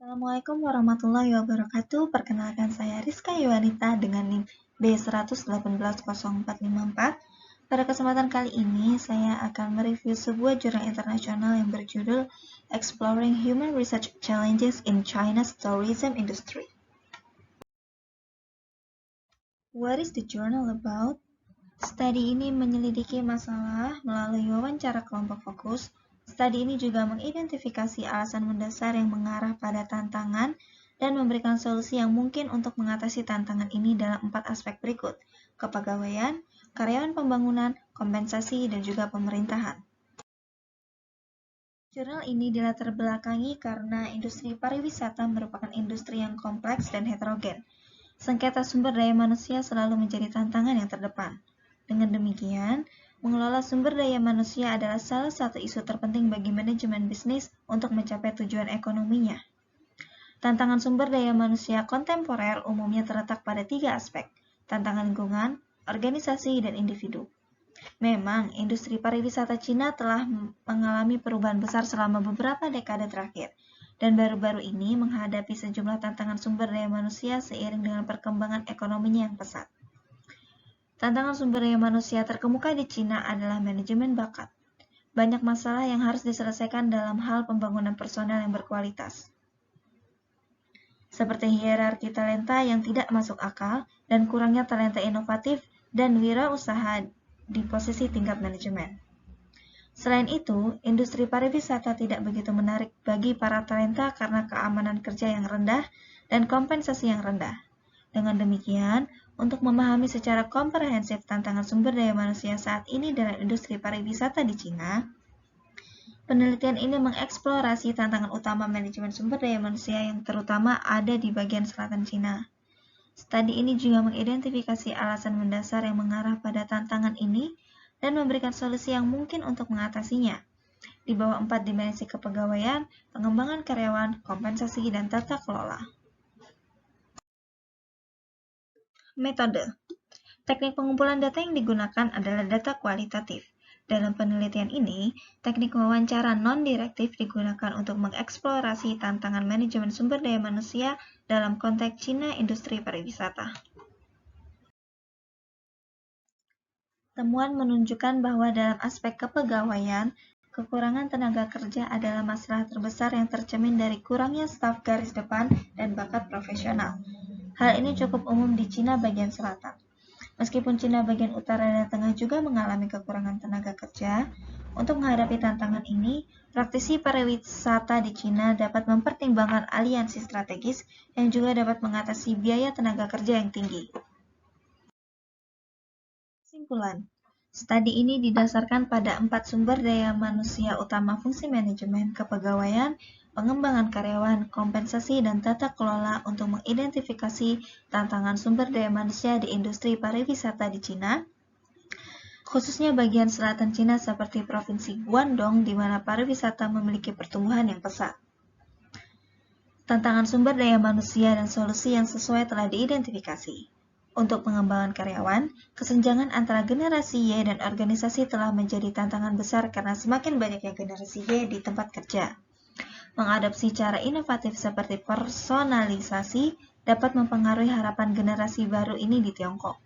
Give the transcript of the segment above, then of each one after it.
Assalamualaikum warahmatullahi wabarakatuh. Perkenalkan saya Rizka Yuwanita dengan NIM B1180454. Pada kesempatan kali ini, saya akan mereview sebuah jurnal internasional yang berjudul Exploring Human Research Challenges in China's Tourism Industry. What is the journal about? Studi ini menyelidiki masalah melalui wawancara kelompok fokus. Studi ini juga mengidentifikasi alasan mendasar yang mengarah pada tantangan dan memberikan solusi yang mungkin untuk mengatasi tantangan ini dalam 4 aspek berikut: kepegawaian, karyawan pembangunan, kompensasi, dan juga pemerintahan. Jurnal ini dilatar belakangi karena industri pariwisata merupakan industri yang kompleks dan heterogen. Sengketa sumber daya manusia selalu menjadi tantangan yang terdepan. Dengan demikian, mengelola sumber daya manusia adalah salah satu isu terpenting bagi manajemen bisnis untuk mencapai tujuan ekonominya. Tantangan sumber daya manusia kontemporer umumnya terletak pada 3 aspek: tantangan lingkungan, organisasi, dan individu. Memang, industri pariwisata Cina telah mengalami perubahan besar selama beberapa dekade terakhir, dan baru-baru ini menghadapi sejumlah tantangan sumber daya manusia seiring dengan perkembangan ekonominya yang pesat. Tantangan sumber daya manusia terkemuka di Cina adalah manajemen bakat. Banyak masalah yang harus diselesaikan dalam hal pembangunan personel yang berkualitas, seperti hierarki talenta yang tidak masuk akal dan kurangnya talenta inovatif dan wirausaha di posisi tingkat manajemen. Selain itu, industri pariwisata tidak begitu menarik bagi para talenta karena keamanan kerja yang rendah dan kompensasi yang rendah. Dengan demikian, untuk memahami secara komprehensif tantangan sumber daya manusia saat ini dalam industri pariwisata di Cina, penelitian ini mengeksplorasi tantangan utama manajemen sumber daya manusia yang terutama ada di bagian selatan Cina. Studi ini juga mengidentifikasi alasan mendasar yang mengarah pada tantangan ini dan memberikan solusi yang mungkin untuk mengatasinya, di bawah 4 dimensi kepegawaian, pengembangan karyawan, kompensasi, dan tata kelola. Metode. Teknik pengumpulan data yang digunakan adalah data kualitatif. Dalam penelitian ini, teknik wawancara non-direktif digunakan untuk mengeksplorasi tantangan manajemen sumber daya manusia dalam konteks Cina industri pariwisata. Temuan menunjukkan bahwa dalam aspek kepegawaian, kekurangan tenaga kerja adalah masalah terbesar yang tercermin dari kurangnya staf garis depan dan bakat profesional. Hal ini cukup umum di Cina bagian selatan. Meskipun Cina bagian utara dan tengah juga mengalami kekurangan tenaga kerja, untuk menghadapi tantangan ini, praktisi pariwisata di Cina dapat mempertimbangkan aliansi strategis yang juga dapat mengatasi biaya tenaga kerja yang tinggi. Kesimpulan, studi ini didasarkan pada 4 sumber daya manusia utama: fungsi manajemen, kepegawaian, pengembangan karyawan, kompensasi, dan tata kelola untuk mengidentifikasi tantangan sumber daya manusia di industri pariwisata di Cina, khususnya bagian selatan Cina seperti Provinsi Guangdong di mana pariwisata memiliki pertumbuhan yang pesat. Tantangan sumber daya manusia dan solusi yang sesuai telah diidentifikasi. Untuk pengembangan karyawan, kesenjangan antara generasi Y dan organisasi telah menjadi tantangan besar karena semakin banyaknya generasi Y di tempat kerja. Mengadopsi cara inovatif seperti personalisasi dapat mempengaruhi harapan generasi baru ini di Tiongkok.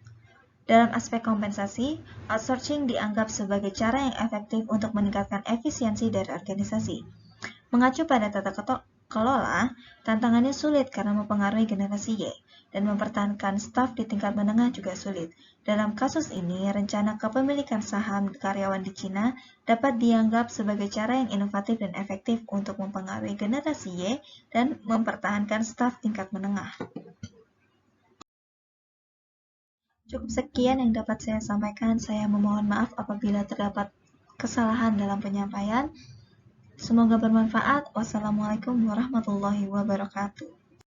Dalam aspek kompensasi, outsourcing dianggap sebagai cara yang efektif untuk meningkatkan efisiensi dari organisasi. Mengacu pada tata kelola, tantangannya sulit karena mempengaruhi generasi Y, dan mempertahankan staf di tingkat menengah juga sulit. Dalam kasus ini, rencana kepemilikan saham karyawan di Cina dapat dianggap sebagai cara yang inovatif dan efektif untuk mempengaruhi generasi Y dan mempertahankan staf tingkat menengah. Cukup sekian yang dapat saya sampaikan. Saya memohon maaf apabila terdapat kesalahan dalam penyampaian. Semoga bermanfaat. Wassalamualaikum warahmatullahi wabarakatuh.